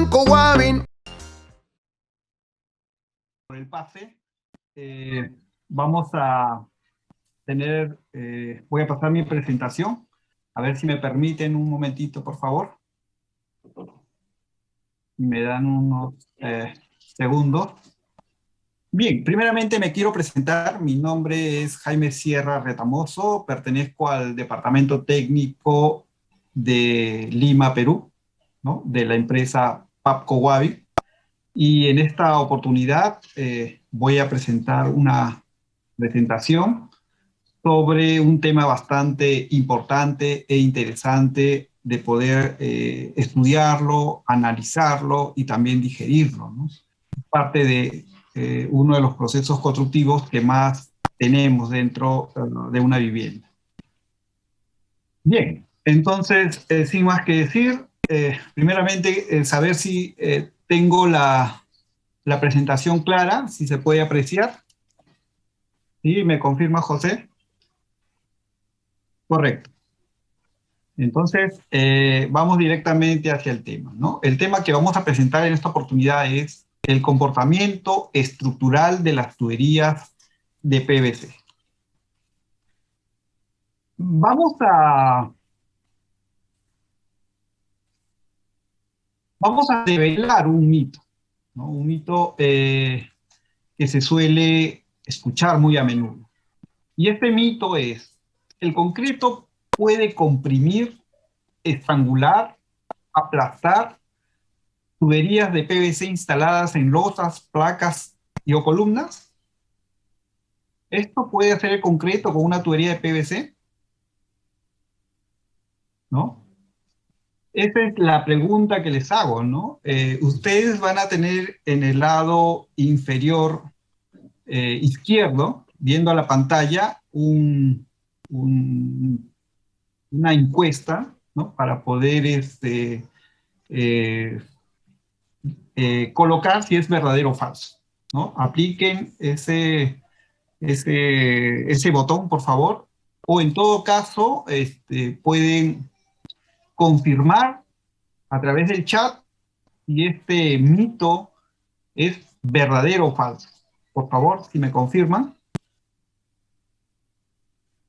Banco Guavin. Por el pase, vamos a tener, voy a pasar mi presentación, a ver si me permiten un momentito, por favor. Me dan unos segundos. Bien, primeramente me quiero presentar. Mi nombre es Jaime Sierra Retamoso, pertenezco al Departamento Técnico de Lima, Perú, ¿no? De la empresa Papco Guavi. Y en esta oportunidad voy a presentar una presentación sobre un tema bastante importante e interesante de poder estudiarlo, analizarlo y también digerirlo, ¿no? Parte de uno de los procesos constructivos que más tenemos dentro de una vivienda. Bien, entonces, sin más que decir, primeramente saber si tengo la presentación clara, si se puede apreciar. ¿Sí? ¿Me confirma José? Correcto. Entonces, vamos directamente hacia el tema, ¿no? El tema que vamos a presentar en esta oportunidad es el comportamiento estructural de las tuberías de PVC. Vamos a develar un mito, ¿no? Un mito que se suele escuchar muy a menudo. Y este mito es: el concreto puede comprimir, estrangular, aplastar tuberías de PVC instaladas en losas, placas y o columnas. ¿Esto puede hacer el concreto con una tubería de PVC? ¿No? Esa es la pregunta que les hago, ¿no? Ustedes van a tener en el lado inferior izquierdo, viendo a la pantalla, una encuesta, ¿no? Para poder colocar si es verdadero o falso, ¿no? Apliquen ese botón, por favor, o en todo caso pueden confirmar a través del chat si este mito es verdadero o falso. Por favor, si me confirman.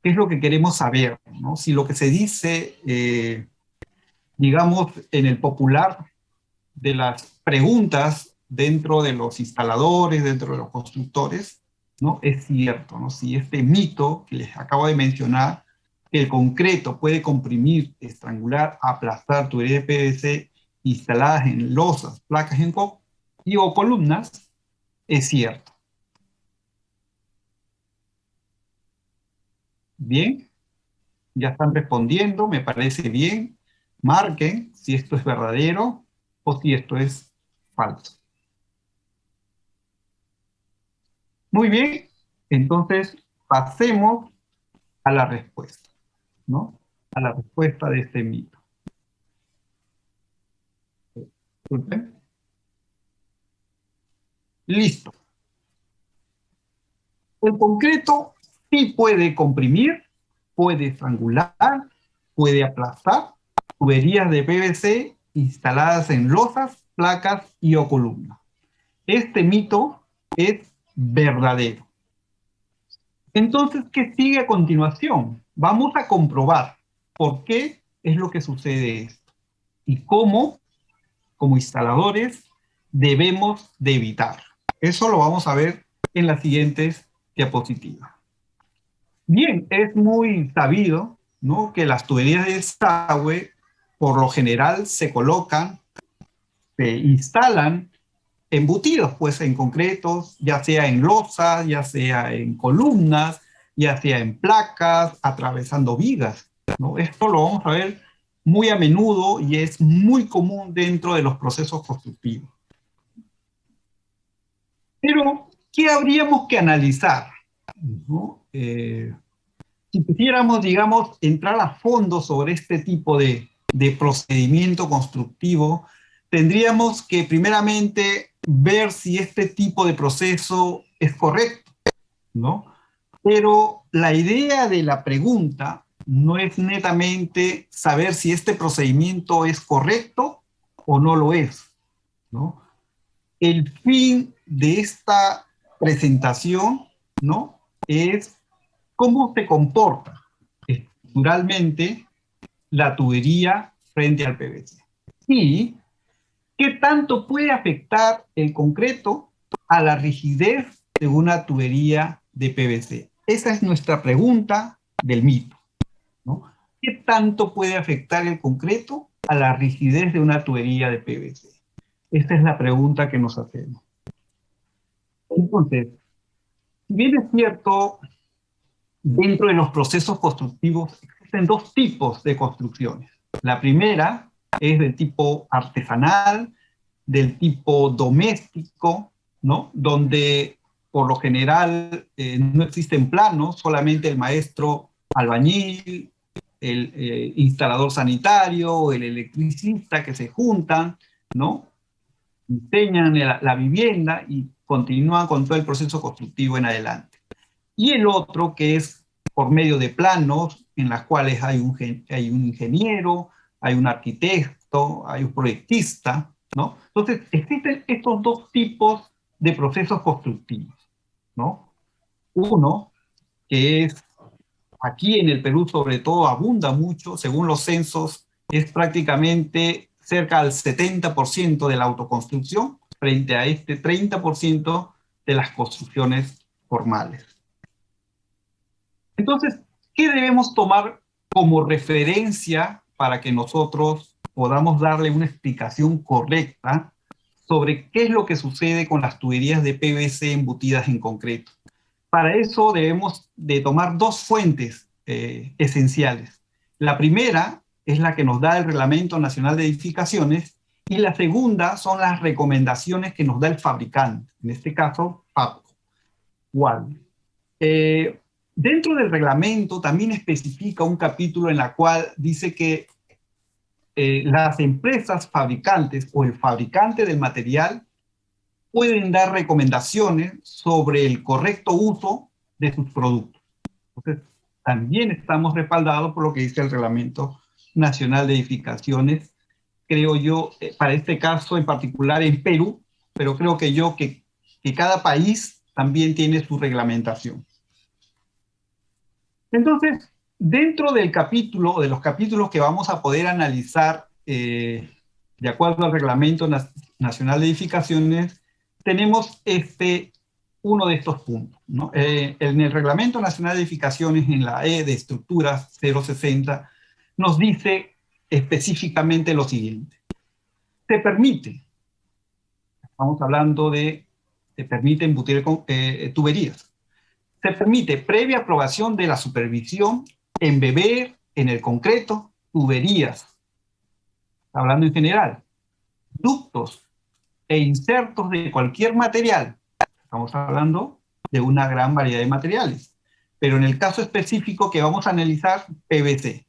¿Qué es lo que queremos saber, ¿no? Si lo que se dice, digamos, en el popular de las preguntas dentro de los instaladores, dentro de los constructores, ¿no? Es cierto, ¿no? Si este mito que les acabo de mencionar, que el concreto puede comprimir, estrangular, aplastar tuberías de PVC instaladas en losas, placas y o columnas, es cierto. Bien, ya están respondiendo, me parece bien. Marquen si esto es verdadero o si esto es falso. Muy bien, entonces pasemos a la respuesta, ¿no? A la respuesta de este mito. Disculpen. Listo. El concreto sí puede comprimir, puede estrangular, puede aplastar tuberías de PVC instaladas en losas, placas y o columnas. Este mito es verdadero. Entonces, ¿qué sigue a continuación? Vamos a comprobar por qué es lo que sucede esto y cómo, como instaladores, debemos de evitar. Eso lo vamos a ver en las siguientes diapositivas. Bien, es muy sabido, ¿no?, que las tuberías de desagüe, por lo general, se colocan, se instalan embutidos, pues, en concretos, ya sea en losas, ya sea en columnas, ya sea en placas, atravesando vigas, ¿no? Esto lo vamos a ver muy a menudo y es muy común dentro de los procesos constructivos. Pero, ¿qué habríamos que analizar, ¿no? Si quisiéramos, digamos, entrar a fondo sobre este tipo de procedimiento constructivo, tendríamos que primeramente ver si este tipo de proceso es correcto, ¿no? Pero la idea de la pregunta no es netamente saber si este procedimiento es correcto o no lo es, ¿no? El fin de esta presentación, ¿no?, es cómo se comporta estructuralmente la tubería frente al PVC. Y qué tanto puede afectar el concreto a la rigidez de una tubería de PVC. Esa es nuestra pregunta del mito, ¿no? ¿Qué tanto puede afectar el concreto a la rigidez de una tubería de PVC? Esta es la pregunta que nos hacemos. Entonces, si bien es cierto, dentro de los procesos constructivos existen dos tipos de construcciones. La primera es del tipo artesanal, del tipo doméstico, ¿no?, donde por lo general no existen planos, solamente el maestro albañil, el instalador sanitario, el electricista que se juntan, ¿no?, diseñan la vivienda y continúan con todo el proceso constructivo en adelante. Y el otro que es por medio de planos en las cuales hay un ingeniero, hay un arquitecto, hay un proyectista, ¿no? Entonces, existen estos dos tipos de procesos constructivos, ¿no? Uno, que es aquí en el Perú sobre todo abunda mucho, según los censos, es prácticamente cerca del 70% de la autoconstrucción frente a este 30% de las construcciones formales. Entonces, ¿qué debemos tomar como referencia para que nosotros podamos darle una explicación correcta sobre qué es lo que sucede con las tuberías de PVC embutidas en concreto? Para eso debemos de tomar dos fuentes esenciales. La primera es la que nos da el Reglamento Nacional de Edificaciones y la segunda son las recomendaciones que nos da el fabricante, en este caso, Fabco. ¿Cuál? Dentro del reglamento también especifica un capítulo en la cual dice que las empresas fabricantes o el fabricante del material pueden dar recomendaciones sobre el correcto uso de sus productos. Entonces, también estamos respaldados por lo que dice el Reglamento Nacional de Edificaciones, creo yo, para este caso en particular en Perú, pero creo que cada país también tiene su reglamentación. Entonces, dentro del capítulo, de los capítulos que vamos a poder analizar de acuerdo al Reglamento Nacional de Edificaciones, tenemos uno de estos puntos, ¿no? En el Reglamento Nacional de Edificaciones, en la E de Estructuras 060, nos dice específicamente lo siguiente. Se permite, estamos hablando de, se permite embutir tuberías. Se permite, previa aprobación de la supervisión, embeber en el concreto tuberías, hablando en general, ductos e insertos de cualquier material. Estamos hablando de una gran variedad de materiales. Pero en el caso específico que vamos a analizar, PVC,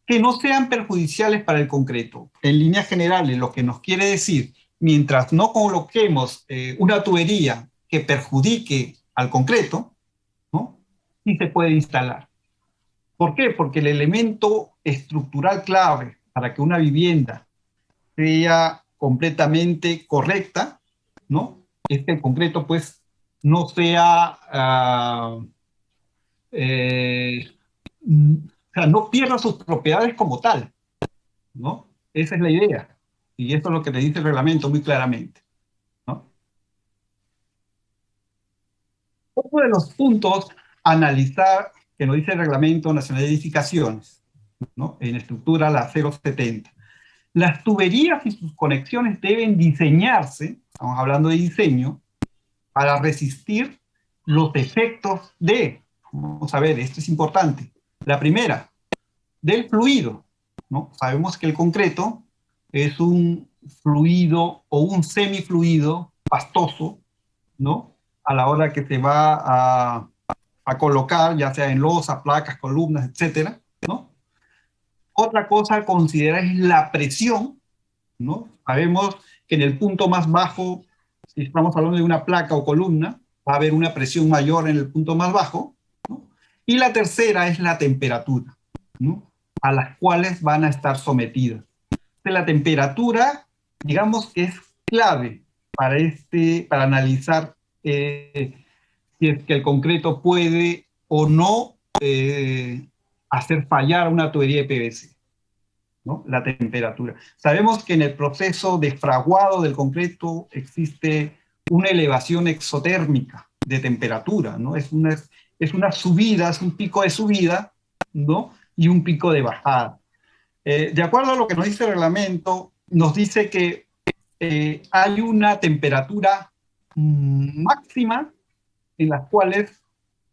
que no sean perjudiciales para el concreto. En líneas generales, lo que nos quiere decir, mientras no coloquemos una tubería que perjudique al concreto, ¿no?, sí se puede instalar. ¿Por qué? Porque el elemento estructural clave para que una vivienda sea completamente correcta, ¿no?, es que el concreto, pues, no sea, o sea, no pierda sus propiedades como tal, ¿no? Esa es la idea. Y esto es lo que te dice el reglamento muy claramente, ¿no? Otro de los puntos a analizar que nos dice el Reglamento Nacional de Edificaciones, ¿no?, en estructura la 070. Las tuberías y sus conexiones deben diseñarse, estamos hablando de diseño, para resistir los efectos de, vamos a ver, esto es importante, la primera, del fluido, ¿no? Sabemos que el concreto es un fluido o un semifluido pastoso, ¿no?, a la hora que se va a colocar, ya sea en losas, placas, columnas, etcétera, ¿no? Otra cosa a considerar es la presión, ¿no? Sabemos que en el punto más bajo, si estamos hablando de una placa o columna, va a haber una presión mayor en el punto más bajo, ¿no? Y la tercera es la temperatura, ¿no?, a las cuales van a estar sometidas. La temperatura, digamos que es clave para analizar si es que el concreto puede o no hacer fallar una tubería de PVC, ¿no? La temperatura. Sabemos que en el proceso de fraguado del concreto existe una elevación exotérmica de temperatura, ¿no? Es una subida, es un pico de subida, ¿no? Y un pico de bajada. De acuerdo a lo que nos dice el reglamento, nos dice que hay una temperatura máxima en las cuales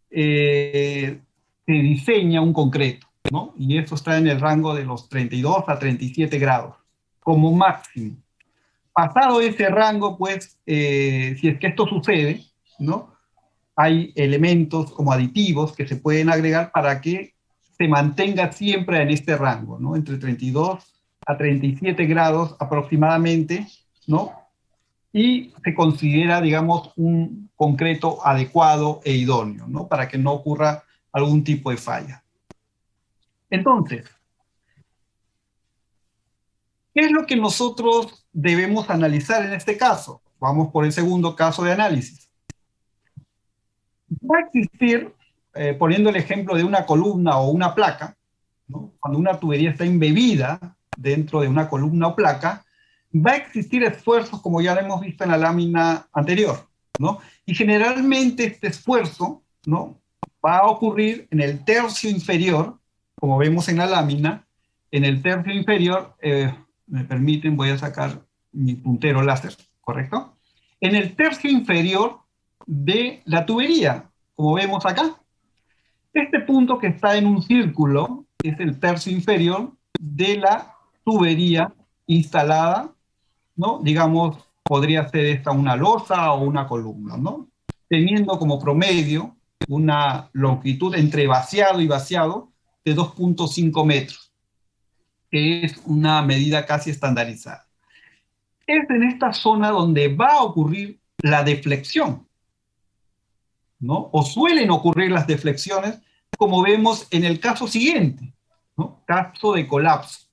se diseña un concreto, ¿no? Y eso está en el rango de los 32 a 37 grados, como máximo. Pasado ese rango, pues, si es que esto sucede, ¿no? Hay elementos como aditivos que se pueden agregar para que se mantenga siempre en este rango, ¿no? Entre 32 a 37 grados aproximadamente, ¿no? Y se considera, digamos, un concreto adecuado e idóneo, ¿no? Para que no ocurra algún tipo de falla. Entonces, ¿qué es lo que nosotros debemos analizar en este caso? Vamos por el segundo caso de análisis. Va a existir, poniendo el ejemplo de una columna o una placa, ¿no? Cuando una tubería está embebida dentro de una columna o placa, va a existir esfuerzos como ya lo hemos visto en la lámina anterior, ¿no? Y generalmente este esfuerzo, ¿no? Va a ocurrir en el tercio inferior, como vemos en la lámina, en el tercio inferior, me permiten, voy a sacar mi puntero láser, ¿correcto? En el tercio inferior de la tubería, como vemos acá. Este punto que está en un círculo es el tercio inferior de la tubería instalada, ¿no? Digamos, podría ser esta una losa o una columna, ¿no? Teniendo como promedio una longitud entre vaciado y vaciado de 2.5 metros, que es una medida casi estandarizada. Es en esta zona donde va a ocurrir la deflexión, ¿no? O suelen ocurrir las deflexiones, como vemos en el caso siguiente, ¿no? Caso de colapso.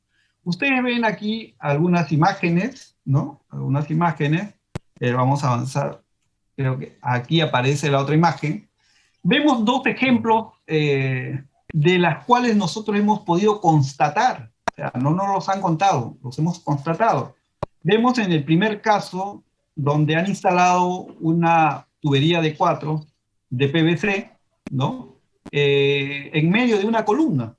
Ustedes ven aquí algunas imágenes, ¿no? Algunas imágenes. Vamos a avanzar. Creo que aquí aparece la otra imagen. Vemos dos ejemplos de las cuales nosotros hemos podido constatar. O sea, no nos los han contado, los hemos constatado. Vemos en el primer caso donde han instalado una tubería de 4 de PVC, ¿no? En medio de una columna,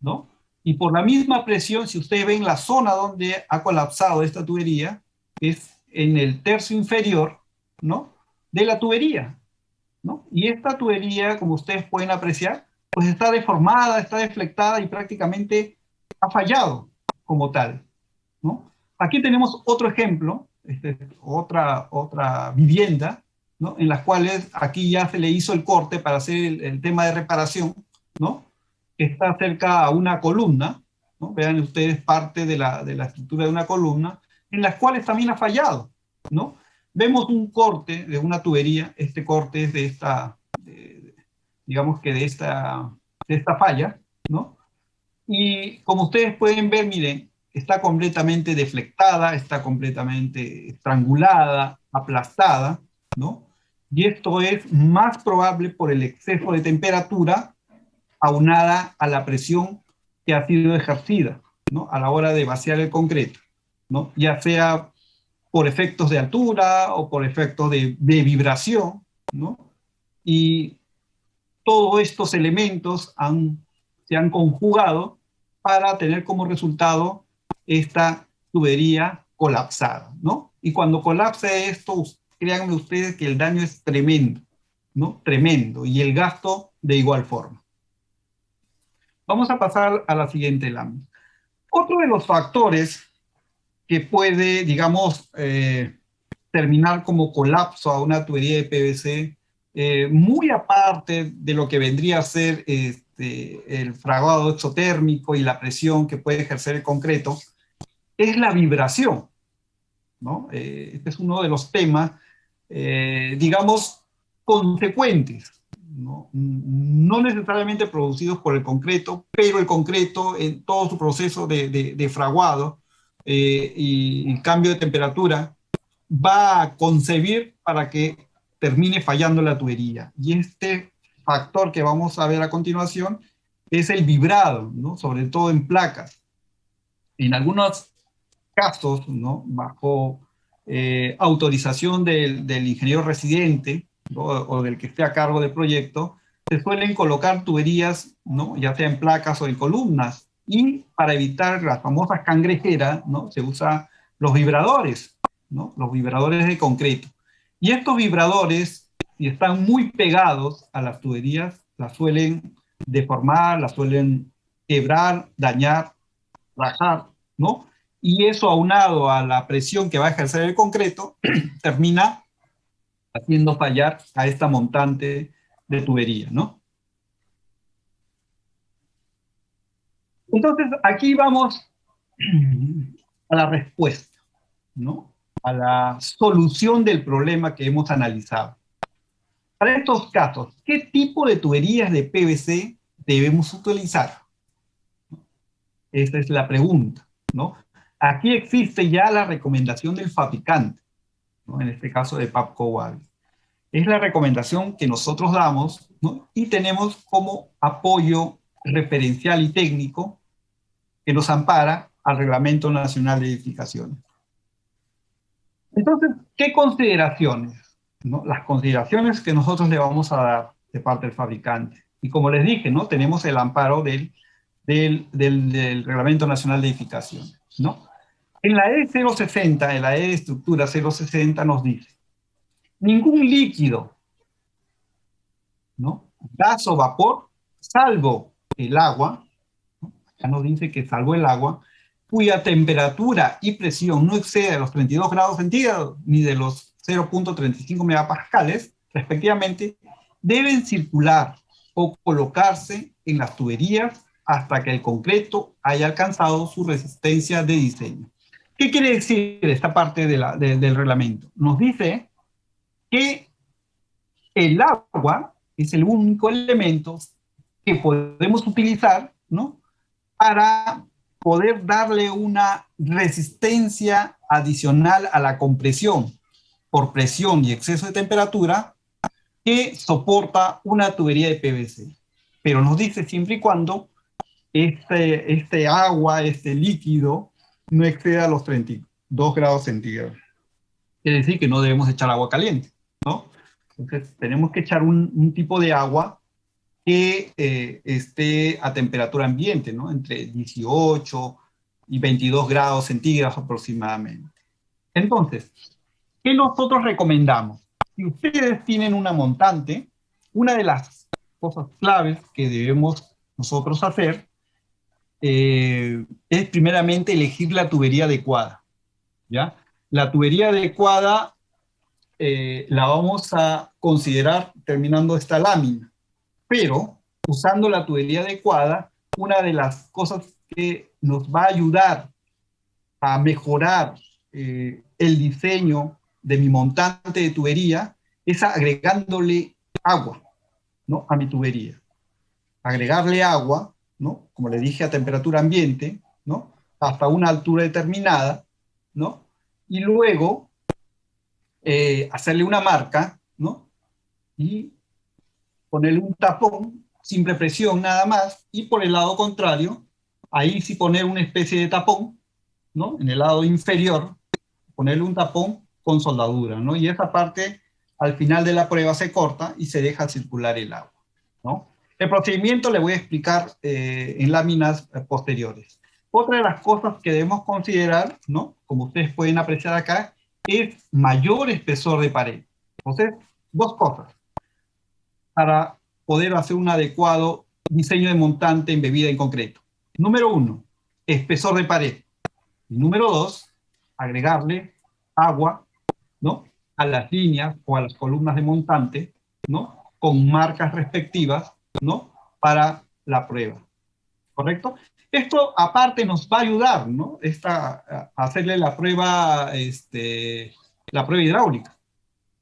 ¿no? Y por la misma presión, si ustedes ven la zona donde ha colapsado esta tubería, es en el tercio inferior, ¿no? De la tubería, ¿no? Y esta tubería, como ustedes pueden apreciar, pues está deformada, está deflectada y prácticamente ha fallado como tal, ¿no? Aquí tenemos otro ejemplo, otra vivienda, ¿no? En las cuales aquí ya se le hizo el corte para hacer el tema de reparación, ¿no? Que está cerca a una columna, ¿no? Vean ustedes parte de la estructura de una columna, en las cuales también ha fallado, ¿no? Vemos un corte de una tubería, este corte es de esta, digamos que de esta falla, ¿no? Y como ustedes pueden ver, miren, está completamente deflectada, está completamente estrangulada, aplastada, ¿no? Y esto es más probable por el exceso de temperatura aunada a la presión que ha sido ejercida, ¿no? A la hora de vaciar el concreto, ¿no? Ya sea por efectos de altura o por efectos de vibración, ¿no? Y todos estos elementos se han conjugado para tener como resultado esta tubería colapsada, ¿no? Y cuando colapsa esto, créanme ustedes que el daño es tremendo, ¿no? Tremendo, y el gasto de igual forma. Vamos a pasar a la siguiente lámina. Otro de los factores que puede, digamos, terminar como colapso a una tubería de PVC, muy aparte de lo que vendría a ser el fragado exotérmico y la presión que puede ejercer el concreto, es la vibración, ¿no? Este es uno de los temas, digamos, consecuentes, ¿no? No necesariamente producidos por el concreto, pero el concreto en todo su proceso de fraguado y cambio de temperatura va a concebir para que termine fallando la tubería. Y este factor que vamos a ver a continuación es el vibrado, ¿no? Sobre todo en placas. En algunos casos, ¿no? Bajo autorización del ingeniero residente, ¿no? O del que esté a cargo del proyecto, se suelen colocar tuberías, ¿no? Ya sea en placas o en columnas. Y para evitar las famosas cangrejeras, ¿no? Se usa los vibradores, ¿no? Los vibradores de concreto. Y estos vibradores, si están muy pegados a las tuberías, las suelen deformar, las suelen quebrar, dañar, rajar, ¿no? Y eso aunado a la presión que va a ejercer el concreto, termina haciendo fallar a esta montante de tubería, ¿no? Entonces, aquí vamos a la respuesta, ¿no? A la solución del problema que hemos analizado. Para estos casos, ¿qué tipo de tuberías de PVC debemos utilizar? Esa es la pregunta, ¿no? Aquí existe ya la recomendación del fabricante, ¿no? En este caso de Papco Wabi. Es la recomendación que nosotros damos, ¿no? Y tenemos como apoyo referencial y técnico que nos ampara al Reglamento Nacional de Edificaciones. Entonces, ¿qué consideraciones? ¿No? Las consideraciones que nosotros le vamos a dar de parte del fabricante. Y como les dije, ¿no? Tenemos el amparo del Reglamento Nacional de Edificaciones, ¿no? En la E060, en la E de estructura 060 nos dice, ningún líquido, ¿no? Gas o vapor, salvo el agua, ¿no? Ya nos dice que salvo el agua, cuya temperatura y presión no excede los 32 grados centígrados ni de los 0.35 megapascales, respectivamente, deben circular o colocarse en las tuberías hasta que el concreto haya alcanzado su resistencia de diseño. ¿Qué quiere decir esta parte del reglamento? Nos dice que el agua es el único elemento que podemos utilizar, ¿no? Para poder darle una resistencia adicional a la compresión por presión y exceso de temperatura que soporta una tubería de PVC. Pero nos dice siempre y cuando este agua, este líquido, no exceda los 32 grados centígrados. Quiere decir que no debemos echar agua caliente, ¿no? Entonces tenemos que echar un tipo de agua que esté a temperatura ambiente, ¿no? Entre 18 y 22 grados centígrados aproximadamente. Entonces, ¿qué nosotros recomendamos? Si ustedes tienen una montante, una de las cosas claves que debemos nosotros hacer es primeramente elegir la tubería adecuada, ¿ya? La tubería adecuada la vamos a considerar terminando esta lámina, pero usando la tubería adecuada, una de las cosas que nos va a ayudar a mejorar el diseño de mi montante de tubería es agregándole agua, ¿no? A mi tubería. Agregarle agua, ¿no? Como le dije, a temperatura ambiente, ¿no? Hasta una altura determinada, ¿no? Y luego hacerle una marca, ¿no? Y ponerle un tapón, simple presión nada más, y por el lado contrario, ahí sí poner una especie de tapón, ¿no? En el lado inferior, ponerle un tapón con soldadura, ¿no? Y esa parte al final de la prueba se corta y se deja circular el agua, ¿no? El procedimiento le voy a explicar en láminas posteriores. Otra de las cosas que debemos considerar, ¿no? Como ustedes pueden apreciar acá, es mayor espesor de pared. Entonces, dos cosas para poder hacer un adecuado diseño de montante embebida en concreto. Número uno, espesor de pared. Y número dos, agregarle agua, ¿no? A las líneas o a las columnas de montante, ¿no? Con marcas respectivas, ¿no? Para la prueba, ¿correcto? Esto aparte nos va a ayudar, ¿no? A hacerle la prueba hidráulica,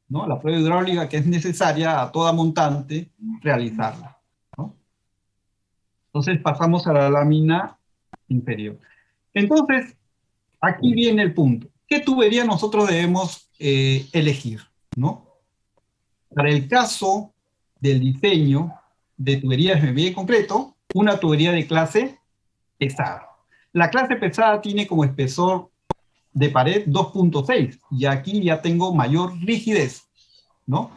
¿no? La prueba hidráulica que es necesaria a toda montante realizarla, ¿no? Entonces pasamos a la lámina inferior. Entonces, aquí viene el punto. ¿qué tubería nosotros debemos elegir, ¿no? Para el caso del diseño de tuberías de y concreto, una tubería de clase pesada. La clase pesada tiene como espesor de pared 2.6 y aquí ya tengo mayor rigidez, ¿no?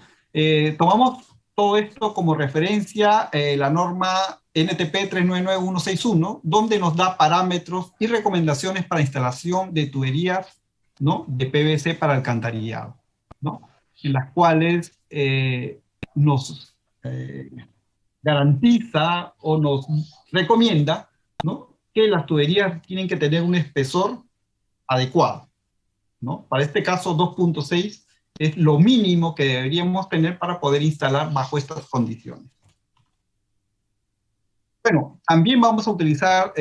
Tomamos todo esto como referencia la norma NTP 399161, donde nos da parámetros y recomendaciones para instalación de tuberías, ¿no?, de PVC para alcantarillado, ¿no?, en las cuales nos garantiza o nos recomienda, ¿no?, que las tuberías tienen que tener un espesor adecuado, ¿no? Para este caso 2.6 es lo mínimo que deberíamos tener para poder instalar bajo estas condiciones. Bueno, también vamos a utilizar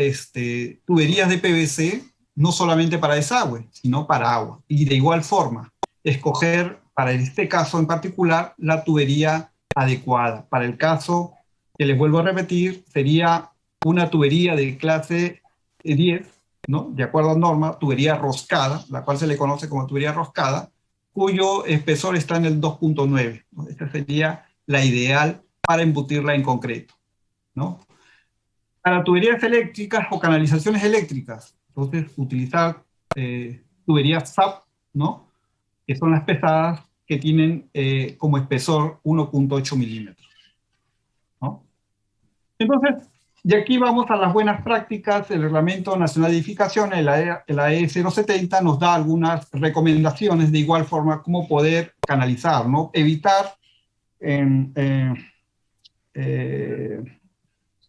tuberías de PVC, no solamente para desagüe, sino para agua. Y de igual forma, escoger para este caso en particular la tubería adecuada. Para el caso que les vuelvo a repetir, sería una tubería de clase 10, ¿no?, de acuerdo a norma, tubería roscada, la cual se le conoce como tubería roscada, cuyo espesor está en el 2.9, ¿no? Esta sería la ideal para embutirla en concreto, ¿no? Para tuberías eléctricas o canalizaciones eléctricas, entonces utilizar tuberías SAP, ¿no?, que son las pesadas, que tienen como espesor 1.8 milímetros, ¿no? Entonces, de aquí vamos a las buenas prácticas. El Reglamento Nacional de Edificaciones, la E 070, nos da algunas recomendaciones de igual forma cómo poder canalizar, ¿no? Evitar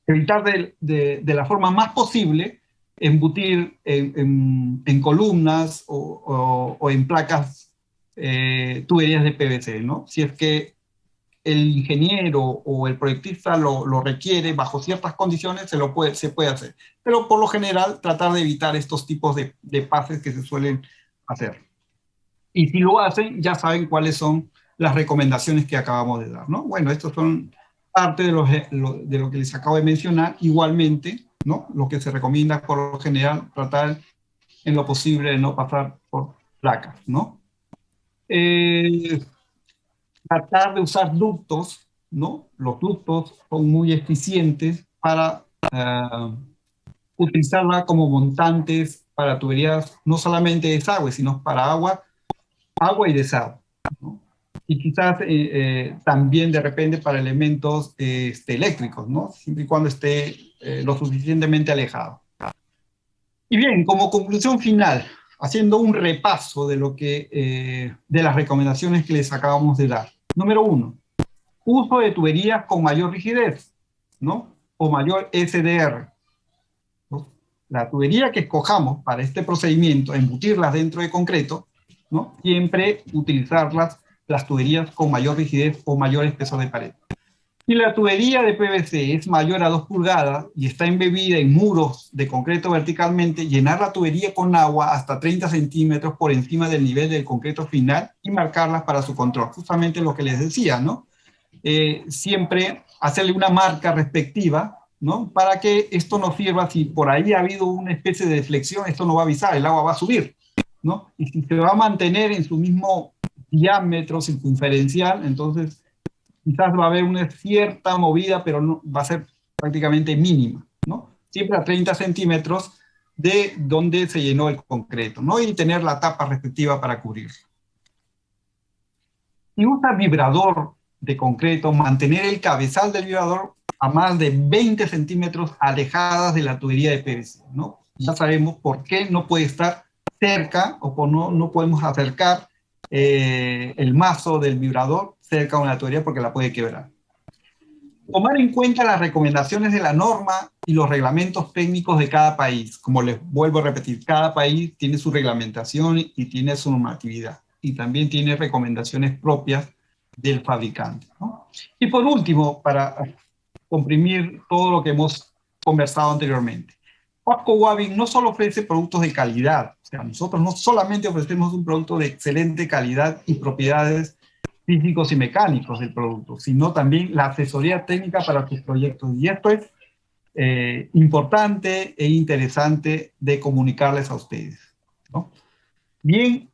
evitar de la forma más posible embutir en columnas o en placas tuberías de PVC, ¿no? Si es que el ingeniero o el proyectista lo requiere bajo ciertas condiciones, se puede hacer. Pero por lo general, tratar de evitar estos tipos de pases que se suelen hacer. Y si lo hacen, ya saben cuáles son las recomendaciones que acabamos de dar, ¿no? Bueno, estos son parte de lo que les acabo de mencionar. Igualmente, ¿no?, lo que se recomienda por lo general, tratar en lo posible de no pasar por placas, ¿no? Tratar de usar ductos, ¿no? Los ductos son muy eficientes para utilizarla como montantes para tuberías, no solamente de desagüe, sino para agua y desagüe, ¿no? Y quizás también de repente para elementos eléctricos, ¿no?, siempre y cuando esté lo suficientemente alejado. Y bien, como conclusión final, haciendo un repaso de de las recomendaciones que les acabamos de dar. Número 1, uso de tuberías con mayor rigidez, ¿no?, o mayor SDR, ¿no? La tubería que escojamos para este procedimiento, embutirlas dentro de concreto, ¿no?, siempre utilizar las tuberías con mayor rigidez o mayor espesor de pared. Si la tubería de PVC es mayor a 2 pulgadas y está embebida en muros de concreto verticalmente, llenar la tubería con agua hasta 30 centímetros por encima del nivel del concreto final y marcarlas para su control. Justamente lo que les decía, ¿no? Siempre hacerle una marca respectiva, ¿no?, para que esto nos sirva. Si por ahí ha habido una especie de deflexión, esto no va a avisar, el agua va a subir, ¿no? Y si se va a mantener en su mismo diámetro circunferencial, entonces quizás va a haber una cierta movida, pero no, va a ser prácticamente mínima, ¿no? Siempre a 30 centímetros de donde se llenó el concreto, ¿no? Y tener la tapa respectiva para cubrirlo. Si usa vibrador de concreto, mantener el cabezal del vibrador a más de 20 centímetros alejadas de la tubería de PVC, ¿no? Ya sabemos por qué no puede estar cerca o no podemos acercar el mazo del vibrador cerca de una tubería porque la puede quebrar. Tomar en cuenta las recomendaciones de la norma y los reglamentos técnicos de cada país. Como les vuelvo a repetir, cada país tiene su reglamentación y tiene su normatividad. Y también tiene recomendaciones propias del fabricante, ¿no? Y por último, para comprimir todo lo que hemos conversado anteriormente, Pasco Waving no solo ofrece productos de calidad, o sea, nosotros no solamente ofrecemos un producto de excelente calidad y propiedades físicos y mecánicos del producto, sino también la asesoría técnica para tus proyectos. Y esto es importante e interesante de comunicarles a ustedes, ¿no? Bien,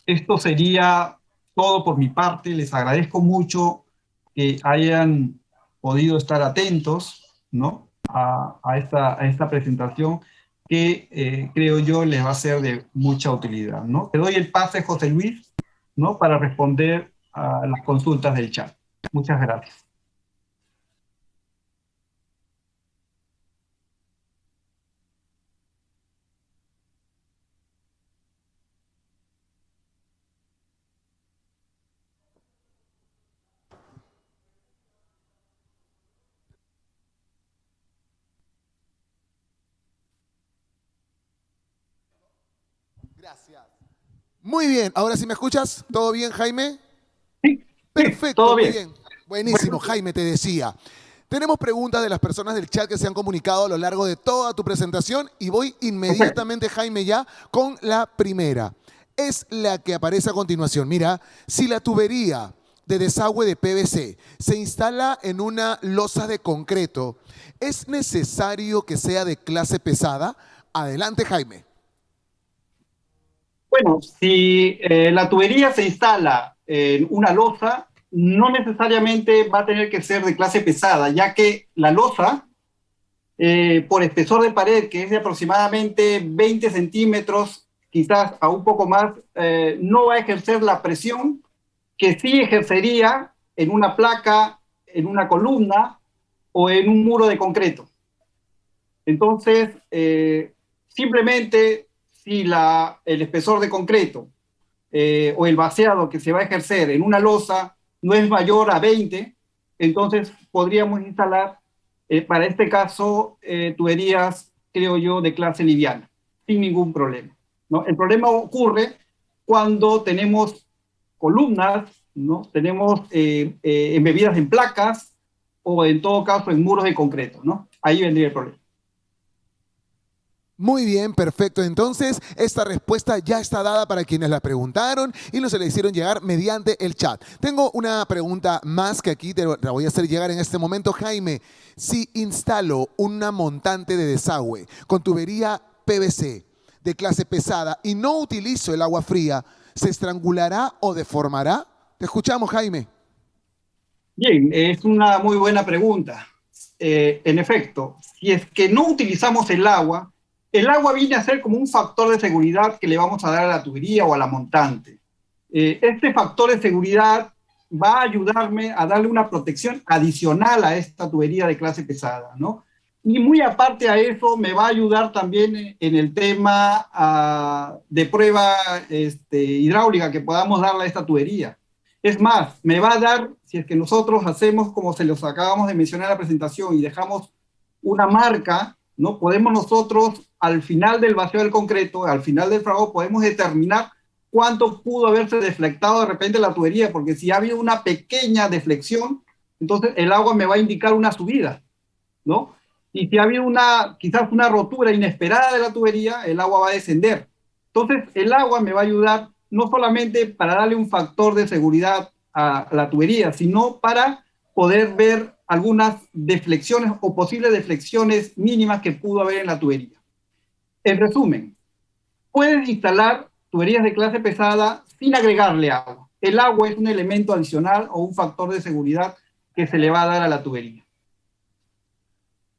esto sería todo por mi parte. Les agradezco mucho que hayan podido estar atentos, ¿no? A esta presentación que creo yo les va a ser de mucha utilidad, ¿no? Te doy el pase, José Luis, ¿no? Para responder a las consultas del chat. Muchas gracias. Gracias. Muy bien, ahora sí me escuchas. ¿Todo bien, Jaime? Sí, sí, Perfecto, todo muy bien. bien. Buenísimo, Jaime, te decía. Tenemos preguntas de las personas del chat que se han comunicado a lo largo de toda tu presentación y voy Perfecto. inmediatamente, Jaime, ya con la primera. Es la que aparece a continuación. Mira, si la tubería de desagüe de PVC se instala en una losa de concreto, ¿es necesario que sea de clase pesada? Adelante, Jaime. Bueno, si la tubería se instala en una losa, no necesariamente va a tener que ser de clase pesada, ya que la losa, por espesor de pared, que es de aproximadamente 20 centímetros, quizás a un poco más, no va a ejercer la presión que sí ejercería en una placa, en una columna o en un muro de concreto. Entonces, simplemente si el espesor de concreto o el vaciado que se va a ejercer en una losa no es mayor a 20, entonces podríamos instalar, para este caso, tuberías, creo yo, de clase liviana, sin ningún problema, ¿no? El problema ocurre cuando tenemos columnas, ¿no? Tenemos embebidas en placas o en todo caso en muros de concreto, ¿no? Ahí vendría el problema. Muy bien, perfecto. Entonces, esta respuesta ya está dada para quienes la preguntaron y nos se la hicieron llegar mediante el chat. Tengo una pregunta más que aquí la voy a hacer llegar en este momento. Jaime, si instalo una montante de desagüe con tubería PVC de clase pesada y no utilizo el agua fría, ¿se estrangulará o deformará? Te escuchamos, Jaime. Bien, es una muy buena pregunta. En efecto, si es que no utilizamos el agua viene a ser como un factor de seguridad que le vamos a dar a la tubería o a la montante. Este factor de seguridad va a ayudarme a darle una protección adicional a esta tubería de clase pesada, ¿no? Y muy aparte a eso, me va a ayudar también en el tema de prueba hidráulica que podamos darle a esta tubería. Es más, me va a dar, si es que nosotros hacemos como se los acabamos de mencionar en la presentación y dejamos una marca, ¿no? Podemos nosotros, al final del vacío del concreto, al final del fragor, podemos determinar cuánto pudo haberse deflectado de repente la tubería, porque si ha habido una pequeña deflexión, entonces el agua me va a indicar una subida, ¿no? Y si ha habido quizás una rotura inesperada de la tubería, el agua va a descender. Entonces, el agua me va a ayudar no solamente para darle un factor de seguridad a la tubería, sino para poder ver algunas deflexiones o posibles deflexiones mínimas que pudo haber en la tubería. En resumen, puedes instalar tuberías de clase pesada sin agregarle agua. El agua es un elemento adicional o un factor de seguridad que se le va a dar a la tubería.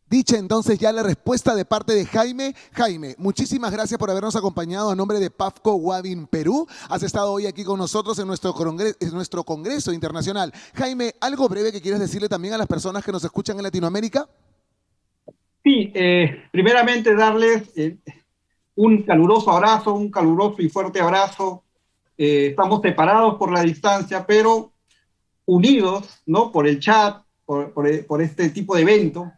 Dicha entonces ya la respuesta de parte de Jaime. Jaime, muchísimas gracias por habernos acompañado a nombre de PAFCO Wavin Perú. Has estado hoy aquí con nosotros en nuestro congreso internacional. Jaime, ¿algo breve que quieras decirle también a las personas que nos escuchan en Latinoamérica? Sí, primeramente darles un caluroso abrazo, un caluroso y fuerte abrazo. Estamos separados por la distancia, pero unidos, ¿no? Por el chat, por este tipo de evento.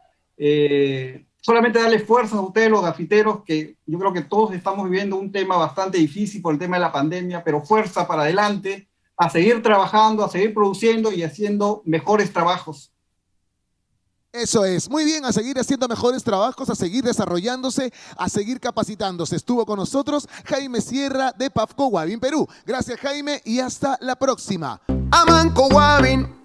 Solamente darles fuerzas a ustedes, los gafiteros, que yo creo que todos estamos viviendo un tema bastante difícil por el tema de la pandemia, pero fuerza para adelante, a seguir trabajando, a seguir produciendo y haciendo mejores trabajos. Eso es. Muy bien, a seguir haciendo mejores trabajos, a seguir desarrollándose, a seguir capacitándose. Estuvo con nosotros Jaime Sierra de PAFCO Wavin Perú. Gracias, Jaime, y hasta la próxima. Amanco Wavin